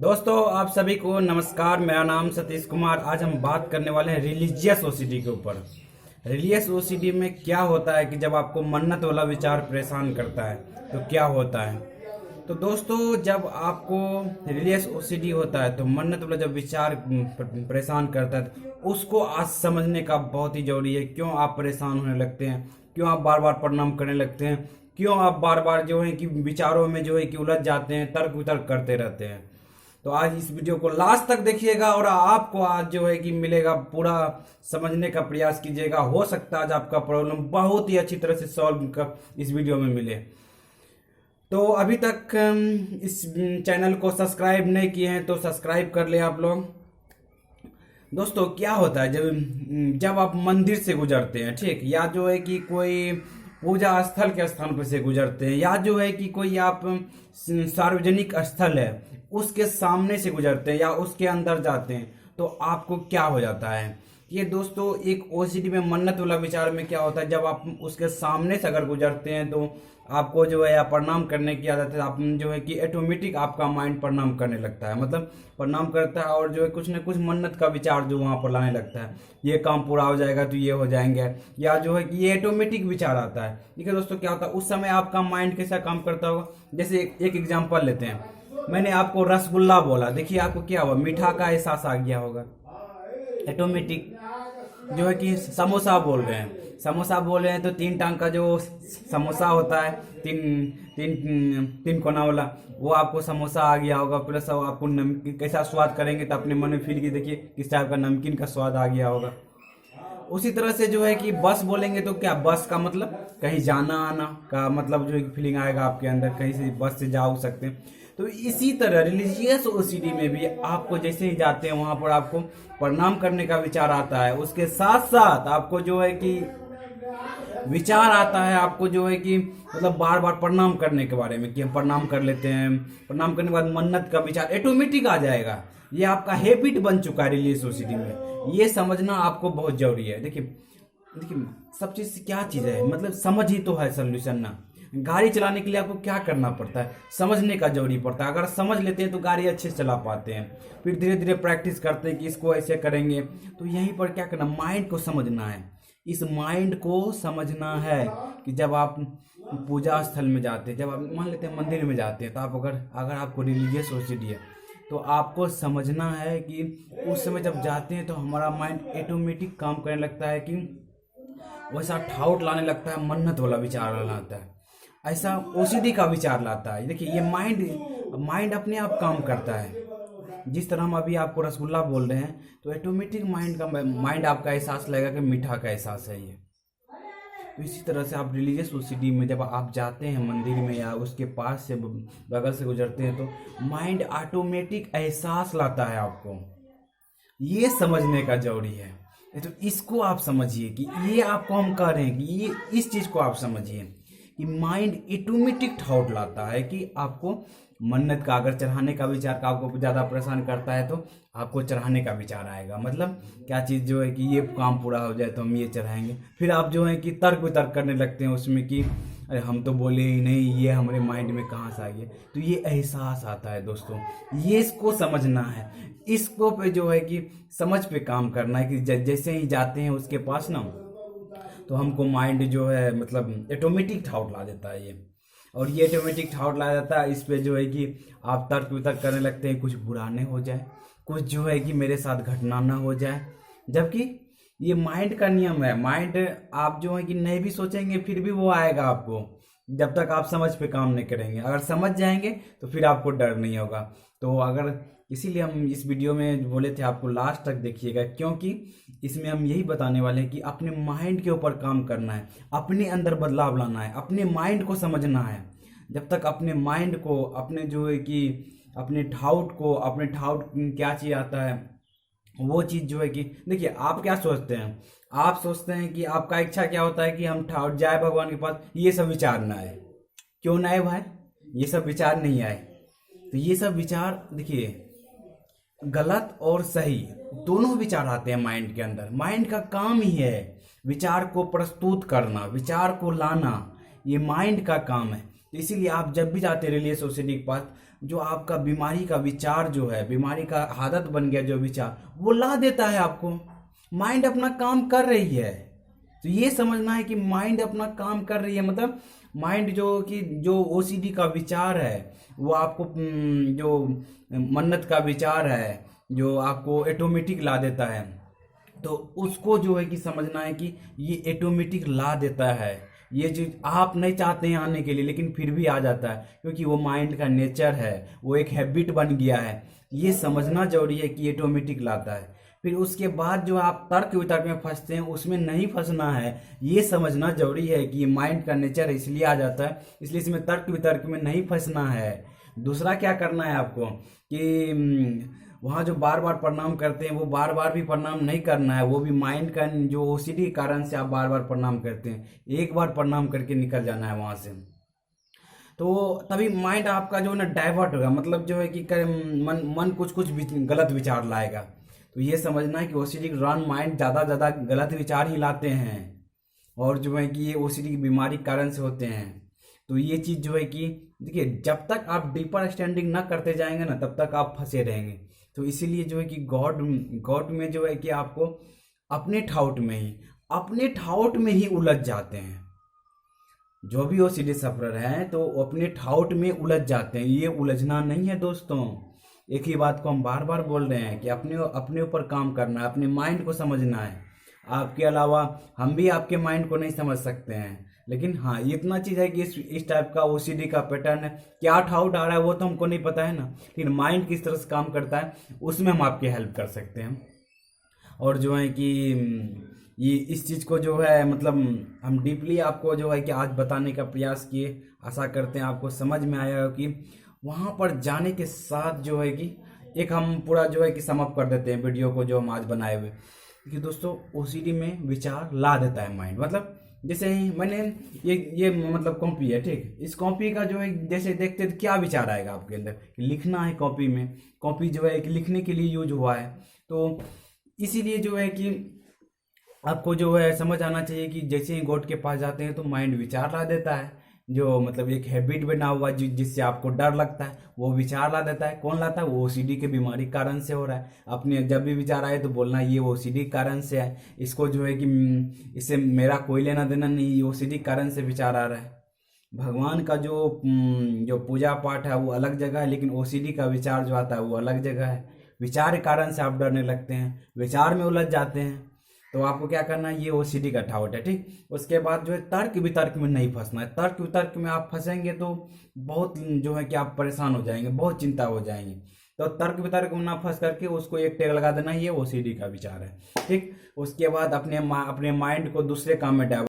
दोस्तों आप सभी को नमस्कार। मेरा नाम सतीश कुमार। आज हम बात करने वाले हैं रिलीजियस ओसीडी के ऊपर। रिलीजियस ओसीडी में क्या होता है कि जब आपको मन्नत वाला विचार परेशान करता है तो क्या होता है। तो दोस्तों जब आपको रिलीजियस ओसीडी होता है तो मन्नत वाला जब विचार परेशान करता है तो उसको आज समझने का बहुत ही जरूरी है। क्यों आप परेशान होने लगते हैं, क्यों आप बार बार प्रणाम करने लगते हैं, क्यों आप बार बार जो है कि विचारों में जो है कि उलझ जाते हैं, तर्क वितर्क करते रहते हैं। तो आज इस वीडियो को लास्ट तक देखिएगा और आपको आज जो है कि मिलेगा, पूरा समझने का प्रयास कीजिएगा। हो सकता है आज आपका प्रॉब्लम बहुत ही अच्छी तरह से सॉल्व कर इस वीडियो में मिले। तो अभी तक इस चैनल को सब्सक्राइब नहीं किए हैं तो सब्सक्राइब कर ले आप लोग। दोस्तों क्या होता है जब आप मंदिर से गुजरते हैं, ठीक, या जो है कि कोई पूजा स्थल के स्थान पर से गुजरते हैं, या जो है कि कोई आप सार्वजनिक स्थल है उसके सामने से गुजरते हैं या उसके अंदर जाते हैं, तो आपको क्या हो जाता है। ये दोस्तों एक ओसीडी में मन्नत वाला विचार में क्या होता है, जब आप उसके सामने से अगर गुजरते हैं तो आपको जो है प्रणाम करने की आदत है। आप जो है कि ऑटोमेटिक आपका माइंड प्रणाम करने लगता है, मतलब प्रणाम करता है और जो है कुछ न कुछ मन्नत का विचार जो वहाँ पर लाने लगता है। ये काम पूरा हो जाएगा तो ये हो जाएंगे, या जो है कि ये ऑटोमेटिक विचार आता है। ठीक है दोस्तों, क्या होता है उस समय आपका माइंड कैसा काम करता होगा। जैसे एक एग्जाम्पल लेते हैं, मैंने आपको रसगुल्ला बोला, देखिए आपको क्या हुआ, मीठा का एहसास आ गया होगा ऑटोमेटिक। जो है कि समोसा बोल रहे हैं, समोसा बोल रहे हैं तो तीन टांग का जो समोसा होता है, तीन तीन तीन कोना वाला, वो आपको समोसा आ गया होगा। प्लस आपको नमकीन कैसा स्वाद करेंगे तो अपने मन में फील की देखिए किस टाइप का नमकीन का स्वाद आ गया होगा। उसी तरह से जो है कि बस बोलेंगे तो क्या, बस का मतलब कहीं जाना आना का मतलब जो है फीलिंग आएगा आपके अंदर, कहीं से बस से जा सकते हैं। तो इसी तरह रिलीजियस ओसीडी में भी आपको जैसे ही जाते हैं वहां पर आपको प्रणाम करने का विचार आता है। उसके साथ साथ आपको जो है कि विचार आता है, आपको जो है कि मतलब बार बार प्रणाम करने के बारे में कि हम प्रणाम कर लेते हैं। प्रणाम करने के बाद मन्नत का विचार ऑटोमेटिक आ जाएगा। ये आपका हैबिट बन चुका है रिलीजियस ओसीडी में। ये समझना आपको बहुत जरूरी है। देखिए सब चीज क्या चीज है, मतलब समझ ही तो है सोल्यूशन ना। गाड़ी चलाने के लिए आपको क्या करना पड़ता है, समझने का जरूरी पड़ता है। अगर समझ लेते हैं तो गाड़ी अच्छे से चला पाते हैं। फिर धीरे धीरे प्रैक्टिस करते हैं कि इसको ऐसे करेंगे। तो यहीं पर क्या करना, माइंड को समझना है। इस माइंड को समझना है कि जब आप पूजा स्थल में जाते हैं, जब आप मान लेते हैं मंदिर में जाते हैं, तो आप अगर आपको रिलीजियस ओसीडी है तो आपको समझना है कि उस समय जब जाते हैं तो हमारा माइंड ऑटोमेटिक काम करने लगता है कि वैसा ठाउट लाने लगता है, मन्नत वाला विचार लाता है, ऐसा ओसीडी का विचार लाता है। देखिए ये माइंड अपने आप काम करता है। जिस तरह हम अभी आपको रसगुल्ला बोल रहे हैं तो ऑटोमेटिक माइंड आपका एहसास लगेगा कि मीठा का एहसास है ये। तो इसी तरह से आप रिलीजियस ओसीडी में जब आप जाते हैं मंदिर में या उसके पास से बगल से गुजरते हैं तो माइंड ऑटोमेटिक एहसास लाता है आपको। ये समझने का जरूरी है। तो इसको आप समझिए कि ये आपको हम कह रहे हैं कि ये इस चीज को आप समझिए कि माइंड ऑटोमेटिक थॉट लाता है कि आपको मन्नत का, अगर चढ़ाने का विचार का आपको ज़्यादा परेशान करता है तो आपको चढ़ाने का विचार आएगा। मतलब क्या चीज़ जो है कि ये काम पूरा हो जाए तो हम ये चढ़ाएंगे। फिर आप जो है कि तर्क वितर्क करने लगते हैं उसमें कि अरे हम तो बोले ही नहीं, ये हमारे माइंड में कहाँ से आई है। तो ये एहसास आता है दोस्तों, ये इसको समझना है। इसको पे जो है कि समझ पे काम करना है कि जैसे ही जाते हैं उसके पास ना, तो हमको माइंड जो है मतलब ऑटोमेटिक थॉट ला देता है ये। और ये ऑटोमेटिक थॉट ला जाता है, इस पे जो है कि आप तर्क वितर्क करने लगते हैं, कुछ बुरा नहीं हो जाए, कुछ जो है कि मेरे साथ घटना ना हो जाए। जबकि ये माइंड का नियम है। माइंड आप जो है कि नहीं भी सोचेंगे फिर भी वो आएगा आपको, जब तक आप समझ पे काम नहीं करेंगे। अगर समझ जाएंगे तो फिर आपको डर नहीं होगा। तो अगर इसीलिए हम इस वीडियो में बोले थे आपको लास्ट तक देखिएगा, क्योंकि इसमें हम यही बताने वाले हैं कि अपने माइंड के ऊपर काम करना है, अपने अंदर बदलाव लाना है, अपने माइंड को समझना है। जब तक अपने माइंड को, अपने जो है कि अपने ठाउट को, अपने ठाउट क्या चीज आता है वो चीज जो है कि देखिए आप क्या सोचते हैं, आप सोचते हैं कि आपका इच्छा क्या होता है कि हम ठाउट जाए भगवान के पास, ये सब विचार ना आए। क्यों ना आए भाई, ये सब विचार नहीं आए। तो ये सब विचार देखिए गलत और सही दोनों विचार आते हैं माइंड के अंदर। माइंड का काम ही है विचार को प्रस्तुत करना, विचार को लाना, ये माइंड का काम है। तो इसीलिए आप जब भी जाते हैं रिलीजियस ओसीडी के पास, जो आपका बीमारी का विचार जो है, बीमारी का आदत बन गया जो विचार, वो ला देता है आपको। माइंड अपना काम कर रही है, तो ये समझना है कि माइंड अपना काम कर रही है। मतलब माइंड जो ओसीडी का विचार है वो आपको जो मन्नत का विचार है जो आपको ऑटोमेटिक ला देता है, तो उसको जो है कि समझना है कि ये ऑटोमेटिक ला देता है। ये चीज आप नहीं चाहते हैं आने के लिए, लेकिन फिर भी आ जाता है, क्योंकि वो माइंड का नेचर है, वो एक हैबिट बन गया है। ये समझना जरूरी है कि ऑटोमेटिक लाता है। फिर उसके बाद जो आप तर्क वितर्क में फंसते हैं, उसमें नहीं फंसना है। ये समझना जरूरी है कि ये माइंड का नेचर है, इसलिए आ जाता है, इसलिए इसमें तर्क वितर्क में नहीं फंसना है। दूसरा क्या करना है आपको कि वहाँ जो बार बार प्रणाम करते हैं वो बार बार भी प्रणाम नहीं करना है। वो भी माइंड का जो ओसीडी कारण से आप बार बार प्रणाम करते हैं, एक बार प्रणाम करके निकल जाना है वहाँ से। तो तभी माइंड आपका जो है ना डाइवर्ट होगा, मतलब जो है कि मन कुछ गलत विचार लाएगा। तो ये समझना है कि ओसीडी के दौरान माइंड ज़्यादा गलत विचार ही लाते हैं, और जो है कि ये ओसीडी की बीमारी के कारण से होते हैं। तो ये चीज़ जो है कि देखिए, जब तक आप डीपर अंडरस्टैंडिंग ना करते जाएंगे ना, तब तक आप फंसे रहेंगे। तो इसीलिए जो है कि गॉड में जो है कि आपको अपने ठाउट में ही उलझ जाते हैं। जो भी ओसीडी सफरर हैं तो अपने ठाउट में उलझ जाते हैं। ये उलझना नहीं है दोस्तों। एक ही बात को हम बार बार बोल रहे हैं कि अपने ऊपर काम करना है, अपने माइंड को समझना है। आपके अलावा हम भी आपके माइंड को नहीं समझ सकते हैं, लेकिन हाँ इतना चीज़ है कि इस टाइप का ओसीडी का पैटर्न है। क्या ठाउट आ रहा है वो तो हमको नहीं पता है ना, लेकिन माइंड किस तरह से काम करता है उसमें हम आपकी हेल्प कर सकते हैं। और जो है कि ये इस चीज़ को जो है मतलब हम डीपली आपको जो है कि आज बताने का प्रयास किए। आशा करते हैं आपको समझ में आया हो कि वहाँ पर जाने के साथ जो है कि एक हम पूरा जो है कि समअप कर देते हैं वीडियो को जो हम आज बनाए हुए कि दोस्तों ओसीडी में विचार ला देता है माइंड। मतलब जैसे ही मैंने ये मतलब कॉपी है, ठीक, इस कॉपी का जो है जैसे देखते तो क्या विचार आएगा आपके अंदर, लिखना है कॉपी में। कॉपी जो है कि लिखने के लिए यूज हुआ है, तो इसीलिए जो है कि आपको जो है समझ आना चाहिए कि जैसे ही गॉड के पास जाते हैं तो माइंड विचार ला देता है। जो मतलब एक हैबिट बना हुआ जिससे आपको डर लगता है, वो विचार ला देता है। कौन लाता है? वो ओसीडी के बीमारी कारण से हो रहा है। अपने जब भी विचार आए तो बोलना ये ओसीडी कारण से है, इसको जो है कि इससे मेरा कोई लेना देना नहीं, ये ओसीडी कारण से विचार आ रहा है। भगवान का जो पूजा पाठ है वो अलग जगह है, लेकिन ओसीडी का विचार जो आता है वो अलग जगह है। विचार के कारण से आप डरने लगते हैं, विचार में उलझ जाते हैं। तो आपको क्या करना है, ये ओसीडी का ठाउट है, ठीक। उसके बाद जो है तर्क वितर्क में नहीं फंसना है। तर्क वितर्क में आप फंसेंगे तो बहुत जो है कि आप परेशान हो जाएंगे, बहुत चिंता हो जाएंगे। तो तर्क वितर्क में ना फंस करके उसको एक टैग लगा देना, ये ओसीडी का विचार है, ठीक। उसके बाद अपने माइंड को दूसरे काम में